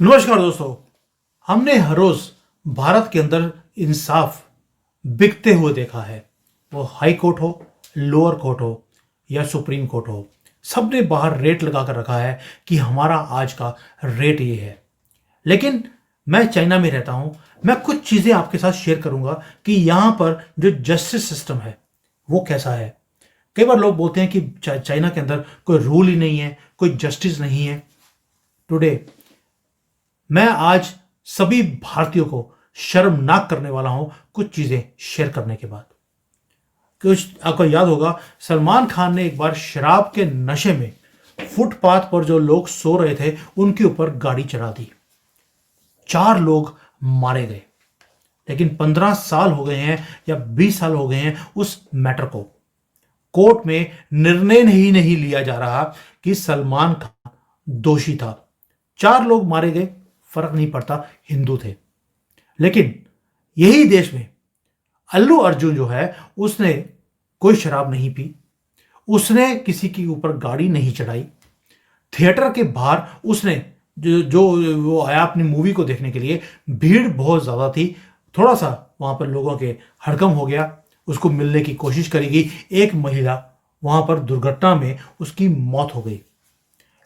नमस्कार दोस्तों। हमने हर रोज भारत के अंदर इंसाफ बिकते हुए देखा है। वो हाई कोर्ट हो, लोअर कोर्ट हो या सुप्रीम कोर्ट हो, सबने बाहर रेट लगा कर रखा है कि हमारा आज का रेट ये है। लेकिन मैं चाइना में रहता हूं। मैं कुछ चीजें आपके साथ शेयर करूंगा कि यहां पर जो जस्टिस सिस्टम है वो कैसा है। कई बार लोग बोलते हैं कि चाइना के अंदर कोई रूल ही नहीं है, कोई जस्टिस नहीं है। टुडे मैं आज सभी भारतीयों को शर्मनाक करने वाला हूं कुछ चीजें शेयर करने के बाद। कुछ आपको याद होगा, सलमान खान ने एक बार शराब के नशे में फुटपाथ पर जो लोग सो रहे थे उनके ऊपर गाड़ी चढ़ा दी। 4 लोग मारे गए। लेकिन 15 साल हो गए हैं या 20 साल हो गए हैं उस मैटर को। कोर्ट में निर्णय ही नहीं लिया जा रहा कि सलमान खान दोषी था। 4 लोग मारे गए, फर्क नहीं पड़ता, हिंदू थे। लेकिन यही देश में अल्लू अर्जुन जो है उसने कोई शराब नहीं पी, उसने किसी के ऊपर गाड़ी नहीं चढ़ाई। थिएटर के बाहर उसने जो वो आया अपनी मूवी को देखने के लिए, भीड़ बहुत ज्यादा थी। थोड़ा सा वहां पर लोगों के हड़कंप हो गया, उसको मिलने की कोशिश करेगी। एक महिला वहां पर दुर्घटना में उसकी मौत हो गई।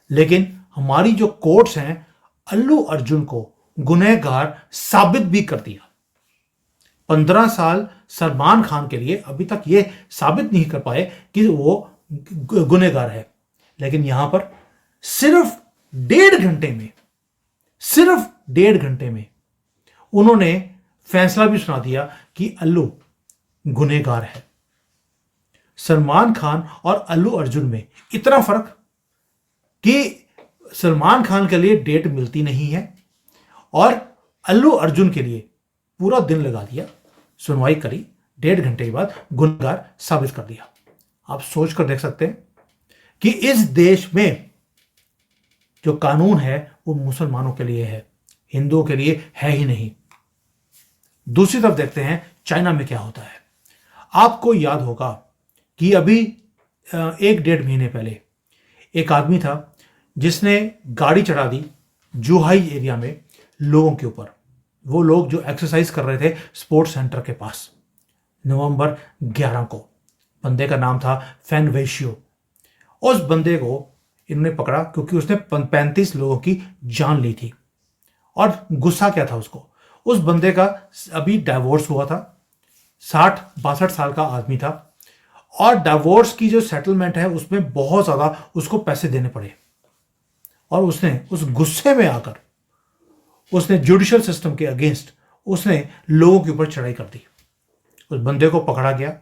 लेकिन हमारी जो कोर्ट्स हैं अल्लू अर्जुन को गुनहगार साबित भी कर दिया। 15 साल सलमान खान के लिए अभी तक ये साबित नहीं कर पाए कि वो गुनहगार है। लेकिन यहां पर सिर्फ 1.5 घंटे में उन्होंने फैसला भी सुना दिया कि अल्लू गुनहगार है। सलमान खान और अल्लू अर्जुन में इतना फर्क कि सलमान खान के लिए डेट मिलती नहीं है और अल्लू अर्जुन के लिए पूरा दिन लगा दिया, सुनवाई करी, 1.5 घंटे के बाद गुनहगार साबित कर दिया। आप सोच कर देख सकते हैं कि इस देश में जो कानून है वो मुसलमानों के लिए है, हिंदुओं के लिए है ही नहीं। दूसरी तरफ देखते हैं चाइना में क्या होता है। आपको याद होगा कि अभी 1-1.5 महीने पहले एक आदमी था जिसने गाड़ी चढ़ा दी जुहाई एरिया में लोगों के ऊपर। वो लोग जो एक्सरसाइज कर रहे थे स्पोर्ट्स सेंटर के पास, नवंबर 11 को। बंदे का नाम था फैन वेशियो। उस बंदे को इन्होंने पकड़ा क्योंकि उसने 35 लोगों की जान ली थी। और गुस्सा क्या था उसको, उस बंदे का अभी डाइवोर्स हुआ था, 60-62 साल का आदमी था। और डाइवोर्स की जो सेटलमेंट है उसमें बहुत ज्यादा उसको पैसे देने पड़े। और उसने उस गुस्से में आकर उसने जुडिशियल सिस्टम के अगेंस्ट उसने लोगों के ऊपर चढ़ाई कर दी। उस बंदे को पकड़ा गया,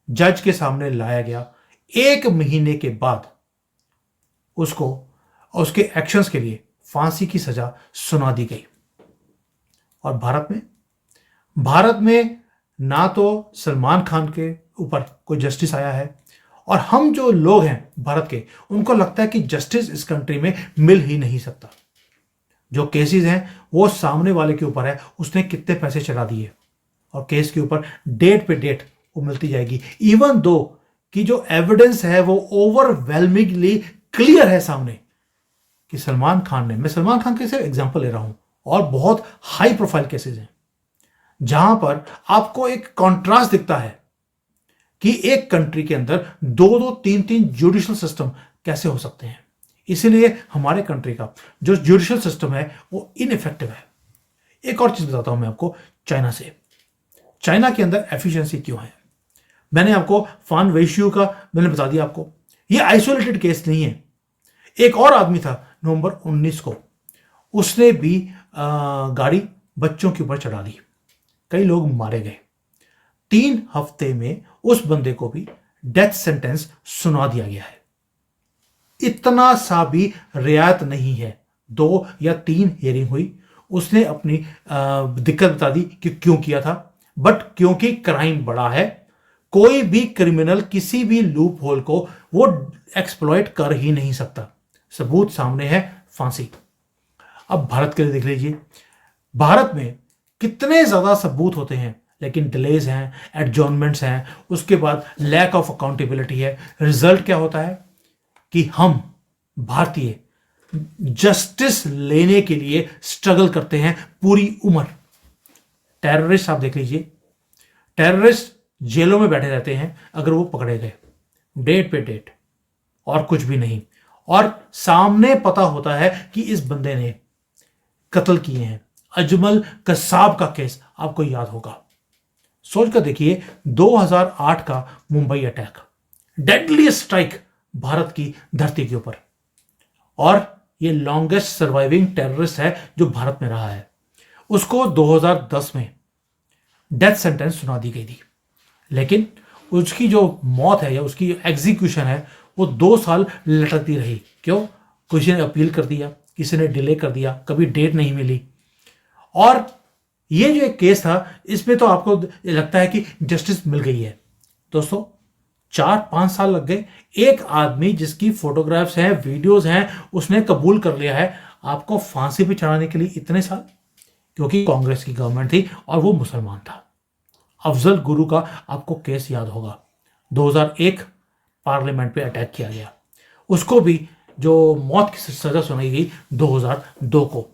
जज के सामने लाया गया। 1 महीने के बाद उसको उसके एक्शंस के लिए फांसी की सजा सुना दी गई। और भारत में ना तो सलमान खान के ऊपर कोई जस्टिस आया है, और हम जो लोग हैं भारत के, उनको लगता है कि जस्टिस इस कंट्री में मिल ही नहीं सकता। जो केसेस हैं वो सामने वाले के ऊपर है, उसने कितने पैसे चला दिए, और केस के ऊपर डेट पे डेट वो मिलती जाएगी। इवन दो कि जो एविडेंस है वो ओवरवेलमिंगली क्लियर है सामने कि सलमान खान ने, मैं सलमान खान के सिर्फ एग्जांपल ले रहा हूं, और बहुत हाई प्रोफाइल केसेस हैं जहां पर आपको एक कॉन्ट्रास्ट दिखता है कि एक कंट्री के अंदर 2-2, 3-3 जुडिशियल सिस्टम कैसे हो सकते हैं। इसीलिए हमारे कंट्री का जो जुडिशियल सिस्टम है वो इनइफेक्टिव है। एक और चीज बताता हूं मैं आपको चाइना से। चाइना के अंदर एफिशिएंसी क्यों है, मैंने आपको फान वेशियो का मैंने बता दिया आपको। ये आइसोलेटेड केस नहीं है। एक और आदमी था नवंबर 19 को, उसने भी गाड़ी बच्चों के ऊपर चढ़ा दी, कई लोग मारे गए। 3 हफ्ते में उस बंदे को भी डेथ सेंटेंस सुना दिया गया है। इतना सा भी रियायत नहीं है। 2 या 3 हियरिंग हुई, उसने अपनी दिक्कत बता दी कि क्यों किया था। बट क्योंकि क्राइम बड़ा है, कोई भी क्रिमिनल किसी भी लूप होल को वो एक्सप्लॉइट कर ही नहीं सकता। सबूत सामने है, फांसी। अब भारत के लिए देख लीजिए, भारत में कितने ज्यादा सबूत होते हैं लेकिन डिलेज हैं, एडजॉर्नमेंट्स हैं, उसके बाद लैक ऑफ अकाउंटेबिलिटी है। रिजल्ट क्या होता है कि हम भारतीय जस्टिस लेने के लिए स्ट्रगल करते हैं पूरी उम्र। टेररिस्ट आप देख लीजिए, टेररिस्ट जेलों में बैठे रहते हैं अगर वो पकड़े गए, डेट पे डेट, और कुछ भी नहीं, और सामने पता होता है कि इस बंदे ने कत्ल किए हैं। अजमल कसाब का केस आपको याद होगा। सोच कर देखिए, 2008 का Mumbai attack, deadliest strike Bharat की धरती के ऊपर, और ये लॉन्गेस्ट सर्वाइविंग टेररिस्ट है जो भारत में रहा है। उसको 2010 में डेथ सेंटेंस सुना दी गई थी, लेकिन उसकी जो मौत है या उसकी एग्जीक्यूशन है वो 2 साल लटकती रही। क्यों? किसी ने अपील कर दिया, किसी ने डिले कर दिया, कभी डेट नहीं मिली। और ये जो एक केस था, इसमें तो आपको लगता है कि जस्टिस मिल गई है। दोस्तों, 4-5 साल लग गए। एक आदमी जिसकी फोटोग्राफ्स हैं, वीडियोस हैं, उसने कबूल कर लिया है। आपको फांसी पे चढ़ाने के लिए इतने साल? क्योंकि कांग्रेस की गवर्नमेंट थी और वो मुसलमान था। अफजल गुरु का आपको केस याद होगा, 2001 पार्लियामेंट पे अटैक किया गया, उसको भी जो मौत की सजा सुनाई गई 2002 को,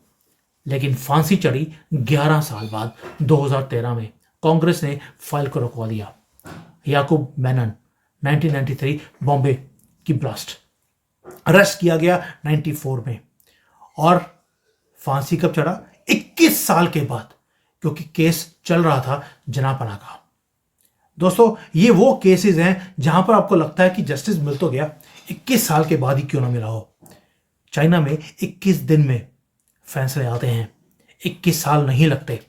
लेकिन फांसी चढ़ी 11 साल बाद 2013 में। कांग्रेस ने फाइल को रुकवा दिया। याकूब मेनन 1993 बॉम्बे की ब्लास्ट, अरेस्ट किया गया 94 में, और फांसी कब चढ़ा? 21 साल के बाद, क्योंकि केस चल रहा था जनापना का। दोस्तों, ये वो केसेस हैं जहां पर आपको लगता है कि जस्टिस मिल तो गया, 21 साल के बाद ही क्यों ना मिला हो। चाइना में 21 दिन में फैसले आते हैं, 21 साल नहीं लगते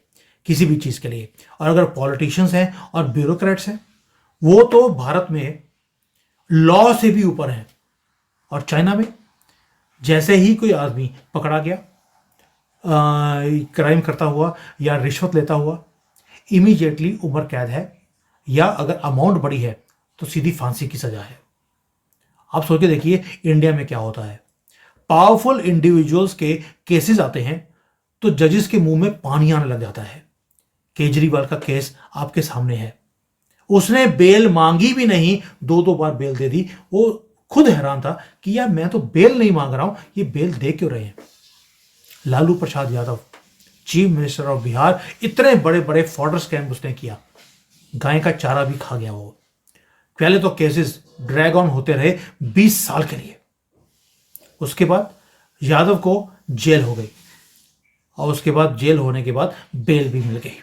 किसी भी चीज के लिए। और अगर पॉलिटिशियंस हैं और ब्यूरोक्रेट्स हैं, वो तो भारत में लॉ से भी ऊपर हैं। और चाइना में जैसे ही कोई आदमी पकड़ा गया क्राइम करता हुआ या रिश्वत लेता हुआ, इमीडिएटली उम्र कैद है, या अगर अमाउंट बड़ी है तो सीधी फांसी की सजा है। आप सोच के देखिए इंडिया में क्या होता है। पावरफुल इंडिविजुअल्स के केसेस आते हैं तो जजेस के मुंह में पानी आने लग जाता है। केजरीवाल का केस आपके सामने है, उसने बेल मांगी भी नहीं, 2-2 बार बेल दे दी। वो खुद हैरान था कि यार मैं तो बेल नहीं मांग रहा हूं, ये बेल दे क्यों रहे हैं। Lalu Prasad Yadav, chief minister of Bihar, इतने बड़े बड़े फॉडर स्कैम उसने किया, गाय का चारा भी खा गया वो। पहले तो केसेस ड्रैग ऑन होते रहे 20 साल के लिए, उसके बाद यादव को जेल हो गई, और उसके बाद जेल होने के बाद बेल भी मिल गई।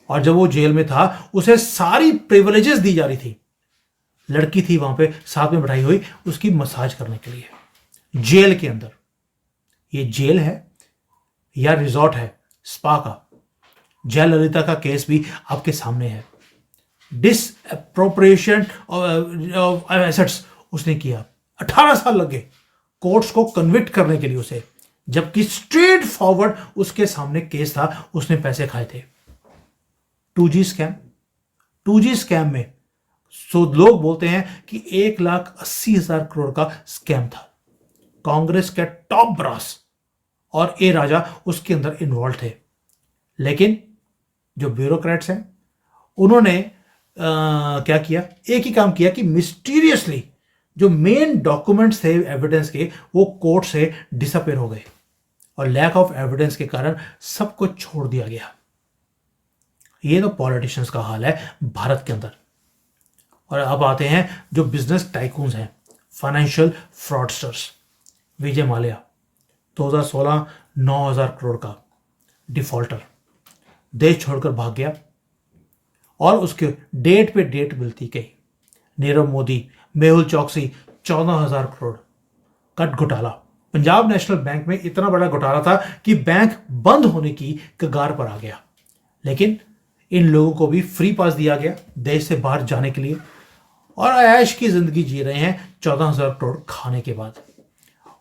और जब वो जेल में था उसे सारी प्रिविलेजेस दी जा रही थी। लड़की थी वहां पे साथ में बैठाई हुई उसकी मसाज करने के लिए, जेल के अंदर। ये जेल है या रिजॉर्ट है स्पा का? जयललिता का केस भी आपके सामने है। डिसअप्रोप्रिएशन ऑफ एसेट्स उसने किया, 18 साल लग गए कोर्ट्स को कन्विक्ट करने के लिए उसे, जबकि स्ट्रेट फॉरवर्ड उसके सामने केस था, उसने पैसे खाए थे। 2G स्कैम, 2G स्कैम में लोग बोलते हैं कि 1,80,000 करोड़ का स्कैम था। कांग्रेस के टॉप ब्रास और ए राजा उसके अंदर इन्वॉल्व थे, लेकिन जो ब्यूरोक्रेट्स हैं उन्होंने क्या किया? एक ही काम किया कि मिस्टीरियसली जो मेन डॉक्यूमेंट्स थे एविडेंस के, वो कोर्ट से डिसअपेयर हो गए, और लैक ऑफ एविडेंस के कारण सब कुछ छोड़ दिया गया। ये तो पॉलिटिशियंस का हाल है भारत के अंदर। और अब आते हैं जो बिजनेस टाइकून्स हैं, फाइनेंशियल फ्रॉडस्टर्स। विजय माल्या 2016 9,000 करोड़ का डिफॉल्टर, देश छोड़कर भाग गया, और उसके डेट पे डेट मिलती गई। नीरव मोदी, मेहुल चौकसी 14,000 करोड़ का घोटाला। पंजाब नेशनल बैंक में इतना बड़ा घोटाला था कि बैंक बंद होने की कगार पर आ गया, लेकिन इन लोगों को भी फ्री पास दिया गया देश से बाहर जाने के लिए, और ऐश की जिंदगी जी रहे हैं 14,000 करोड़ खाने के बाद।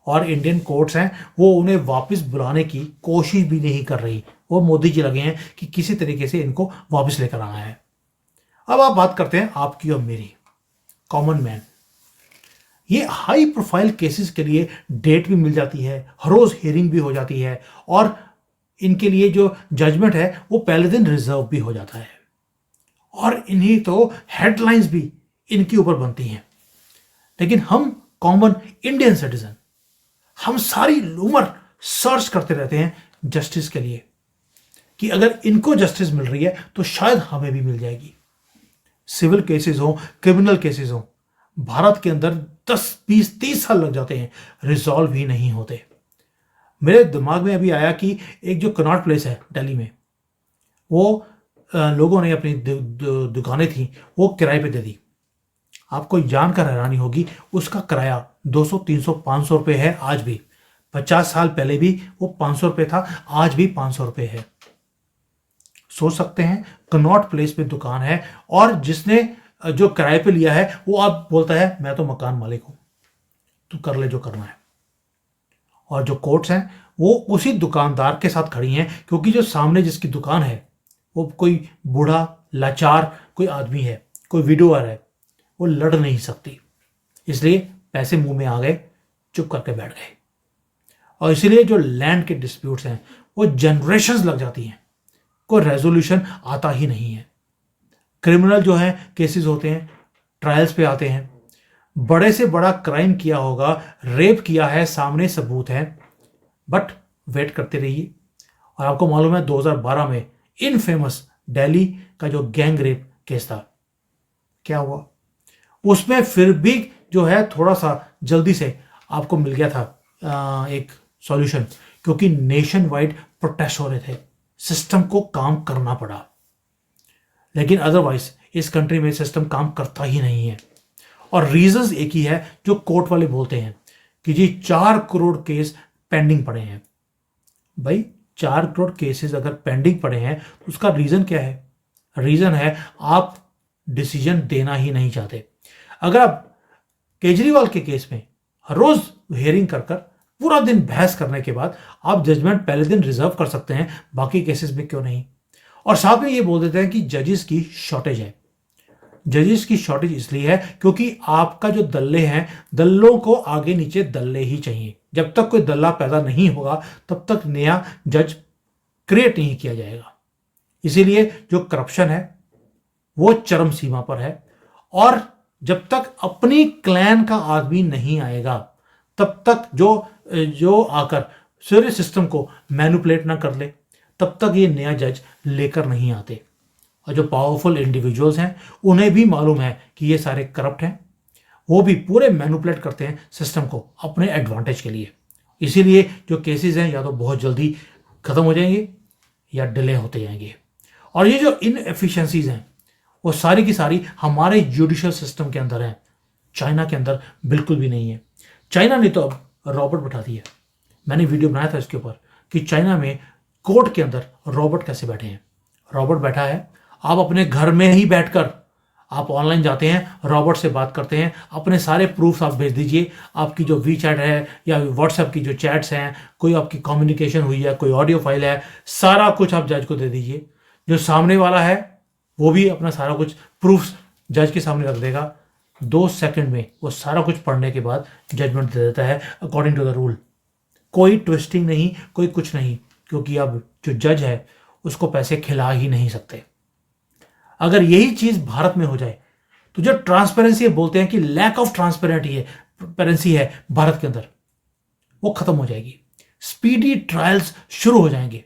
और इंडियन कोर्ट्स हैं वो उन्हें वापस बुलाने की कोशिश भी नहीं कर रही। वो मोदी जी लगे हैं कि किसी तरीके से इनको वापस लेकर आना है। अब आप बात करते हैं आपकी और मेरी, कॉमन मैन। ये हाई प्रोफाइल केसेस के लिए डेट भी मिल जाती है, हर रोज हियरिंग भी हो जाती है, और इनके लिए जो जजमेंट है वो पहले दिन रिजर्व भी हो जाता है, और इन्हीं तो हेडलाइंस भी इनके ऊपर बनती हैं। लेकिन हम कॉमन इंडियन सिटीजन, हम सारी उम्र सर्च करते रहते हैं जस्टिस के लिए कि अगर इनको जस्टिस मिल रही है तो शायद हमें भी मिल जाएगी। सिविल केसेस हो, क्रिमिनल केसेस हो, भारत के अंदर 10, 20, 30 साल लग जाते हैं, रिजॉल्व ही नहीं होते। मेरे दिमाग में अभी आया कि एक जो कनॉट प्लेस है दिल्ली में, वो लोगों ने अपनी दुकानें थी वो किराए पे दे दी। आपको जानकर हैरानी होगी, उसका किराया 200, 300, 500 रुपये है आज भी। 50 साल पहले भी वो 500 रुपये था, आज भी 500 रुपये है। सोच सकते हैं, कनॉट प्लेस पे दुकान है और जिसने जो किराए पे लिया है वो अब बोलता है मैं तो मकान मालिक हूं, तू कर ले जो करना है। और जो कोर्ट्स हैं वो उसी दुकानदार के साथ खड़ी हैं, क्योंकि जो सामने जिसकी दुकान है वो कोई बूढ़ा लाचार कोई आदमी है, कोई विडोअर है, वो लड़ नहीं सकती, इसलिए पैसे मुंह में आ गए, चुप करके बैठ गए। और इसीलिए जो लैंड के डिस्प्यूट्स हैं वो जनरेशंस लग जाती हैं, कोई रेजोल्यूशन आता ही नहीं है। क्रिमिनल जो है केसेस होते हैं, ट्रायल्स पे आते हैं, बड़े से बड़ा क्राइम किया होगा, रेप किया है, सामने सबूत है, बट वेट करते रहिए। और आपको मालूम है 2012 में इनफेमस दिल्ली का जो गैंग रेप केस था, क्या हुआ उसमें? फिर भी जो है थोड़ा सा जल्दी से आपको मिल गया था एक सॉल्यूशन, क्योंकि नेशन वाइड प्रोटेस्ट हो रहे थे, सिस्टम को काम करना पड़ा। लेकिन अदरवाइज इस कंट्री में सिस्टम काम करता ही नहीं है। और रीजंस एक ही है जो कोर्ट वाले बोलते हैं कि जी 4 करोड़ केस पेंडिंग पड़े हैं। भाई 4 करोड़ केसेस अगर पेंडिंग पड़े हैं तो उसका रीजन क्या है? रीजन है आप डिसीजन देना ही नहीं चाहते। अगर आप केजरीवाल के केस में हर रोज हियरिंग कर पूरा दिन बहस करने के बाद आप जजमेंट पहले दिन रिजर्व कर सकते हैं, बाकी केसेस में क्यों नहीं? और साथ में ये बोल देते हैं कि जजेस की शॉर्टेज है। जजेस की शॉर्टेज इसलिए है क्योंकि आपका जो दल्ले हैं, दल्लों को आगे नीचे दल्ले ही चाहिए। जब तक कोई दल्ला पैदा नहीं होगा तब तक नया जज क्रिएट नहीं किया जाएगा। इसीलिए जो करप्शन है वो चरम सीमा पर है, और जब तक अपनी क्लैन का आदमी नहीं आएगा तब तक जो आकर सारे सिस्टम को मैनिपुलेट ना कर ले, तब तक ये नया जज लेकर नहीं आते। और जो पावरफुल इंडिविजुअल्स हैं उन्हें भी मालूम है कि ये सारे करप्ट हैं, वो भी पूरे मैनिपुलेट करते हैं सिस्टम को अपने एडवांटेज के लिए। इसीलिए जो केसेस हैं या तो बहुत जल्दी खत्म हो जाएंगे या डिले होते जाएंगे। और ये जो इनएफिशिएंसीज हैं वो सारी की सारी हमारे जुडिशियल सिस्टम के अंदर है, चाइना के अंदर बिल्कुल भी नहीं है। चाइना ने तो अब रॉबोट बैठा दिया। मैंने वीडियो बनाया था इसके ऊपर कि चाइना में कोर्ट के अंदर रॉबोट कैसे बैठे हैं। रॉबोट बैठा है, आप अपने घर में ही बैठकर आप ऑनलाइन जाते हैं, रॉबोट से बात करते हैं, अपने सारे प्रूफ्स आप भेज दीजिए। आपकी जो वी चैट है या व्हाट्सएप की जो चैट्स हैं, कोई आपकी कम्युनिकेशन हुई है, कोई ऑडियो फाइल है, सारा कुछ आप जज को दे दीजिए। जो सामने वाला है वो भी अपना सारा कुछ प्रूफ्स जज के सामने रख देगा। 2 सेकंड में वो सारा कुछ पढ़ने के बाद जजमेंट दे देता है अकॉर्डिंग टू द रूल। कोई ट्विस्टिंग नहीं, कोई कुछ नहीं, क्योंकि अब जो जज है उसको पैसे खिला ही नहीं सकते। अगर यही चीज भारत में हो जाए तो जो ट्रांसपेरेंसी बोलते हैं कि लैक ऑफ ट्रांसपेरेंसी है भारत के अंदर, वो खत्म हो जाएगी। स्पीडी ट्रायल्स शुरू हो जाएंगे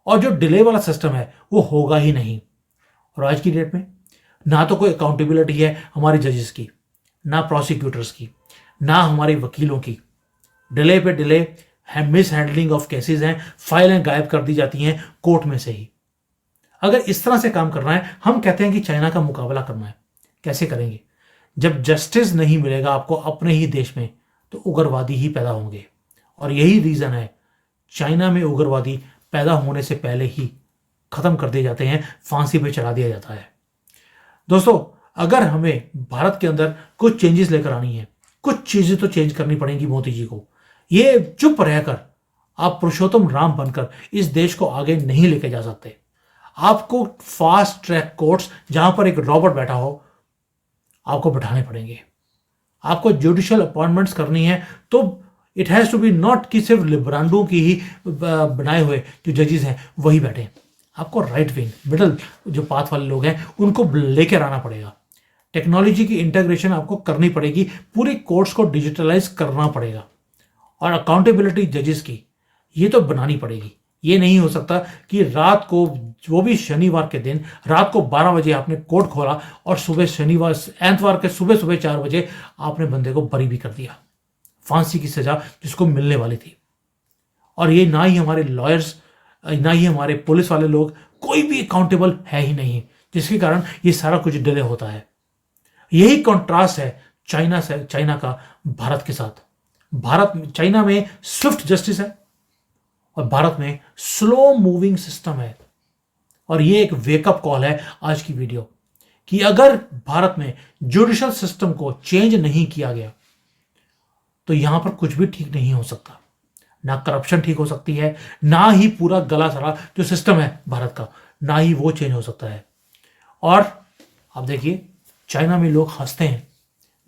और जो डिले वाला सिस्टम है वो होगा ही नहीं। और आज की डेट में ना तो कोई अकाउंटेबिलिटी है हमारी जजेस की, ना प्रोसिक्यूटर्स की, ना हमारे वकीलों की। डिले पे delay miss handling of cases हैं, फाइलें गायब कर दी जाती हैं कोर्ट में से ही। अगर इस तरह से काम करना है, हम कहते हैं कि चाइना का मुकाबला करना है, कैसे करेंगे? जब जस्टिस नहीं मिलेगा आपको अपने ही देश में तो उग्रवादी ही पैदा होंगे। और यही रीजन है चाइना में उग्रवादी पैदा होने से पहले ही खत्म कर दिए जाते हैं, फांसी पे चढ़ा दिया जाता है। दोस्तों, अगर हमें भारत के अंदर कुछ चेंजेस लेकर आनी है, कुछ चीजें तो चेंज करनी पड़ेंगी मोदी जी को। ये चुप रहकर आप पुरुषोत्तम राम बनकर इस देश को आगे नहीं लेके जा सकते। आपको फास्ट ट्रैक कोर्ट्स जहां पर एक रॉबोट बैठा हो आपको बैठाने पड़ेंगे। आपको जुडिशियल अपॉइंटमेंट्स करनी है तो it has to be not कि सिर्फ लिबरांडों की ही बनाए हुए जो जजेस हैं वही बैठे। आपको राइट विंग मिडल जो पाथ वाले लोग हैं उनको लेकर आना पड़ेगा। टेक्नोलॉजी की इंटीग्रेशन आपको करनी पड़ेगी, पूरी कोर्ट्स को डिजिटलाइज करना पड़ेगा। और अकाउंटेबिलिटी जजेस की ये तो बनानी पड़ेगी। ये नहीं हो सकता कि रात को, वो भी शनिवार के दिन रात को 12 बजे आपने कोर्ट खोला और सुबह एतवार के सुबह सुबह 4 बजे आपने बंदे को बरी भी कर दिया, फांसी की सजा जिसको मिलने वाली थी। और ये ना ही हमारे लॉयर्स, ना ही हमारे पुलिस वाले लोग, कोई भी अकाउंटेबल है ही नहीं, जिसके कारण ये सारा कुछ डिले होता है। यही कॉन्ट्रास्ट है चाइना का भारत के साथ। चाइना में स्विफ्ट जस्टिस है और भारत में स्लो मूविंग सिस्टम है। और ये एक वेकअप कॉल है आज की वीडियो, कि अगर भारत में जुडिशल सिस्टम को चेंज नहीं किया गया तो यहां पर कुछ भी ठीक नहीं हो सकता। ना करप्शन ठीक हो सकती है, ना ही पूरा गला सड़ा जो सिस्टम है भारत का, ना ही वो चेंज हो सकता है। और आप देखिए, चाइना में लोग हंसते हैं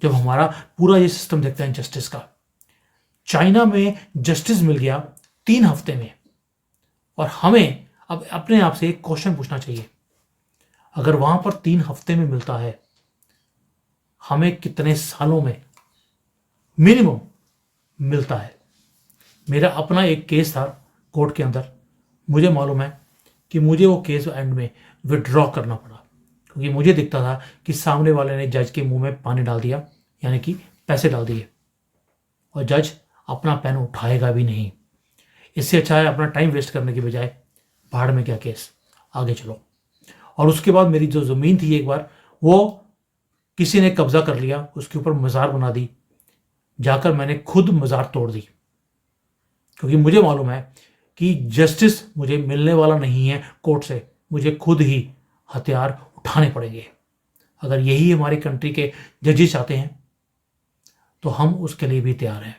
जब हमारा पूरा ये सिस्टम देखते हैं जस्टिस का। चाइना में जस्टिस मिल गया 3 हफ्ते में, और हमें अब अपने आप से एक क्वेश्चन पूछना चाहिए, अगर वहां पर 3 हफ्ते में मिलता है, हमें कितने सालों में मिनिमम मिलता है? मेरा अपना एक केस था कोर्ट के अंदर, मुझे मालूम है कि मुझे वो केस एंड में विड्रॉ करना पड़ा, क्योंकि मुझे दिखता था कि सामने वाले ने जज के मुंह में पानी डाल दिया, यानी कि पैसे डाल दिए, और जज अपना पेन उठाएगा भी नहीं। इससे अच्छा है अपना टाइम वेस्ट करने के बजाय भाड़ में क्या केस, आगे चलो। और उसके बाद मेरी जो ज़मीन थी, एक बार वो किसी ने कब्जा कर लिया, उसके ऊपर मज़ार बना दी, जाकर मैंने खुद मज़ार तोड़ दी, क्योंकि मुझे मालूम है कि जस्टिस मुझे मिलने वाला नहीं है कोर्ट से, मुझे खुद ही हथियार उठाने पड़ेंगे। अगर यही हमारी कंट्री के जजेस चाहते हैं तो हम उसके लिए भी तैयार हैं।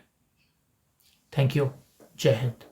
Thank you. जय हिंद।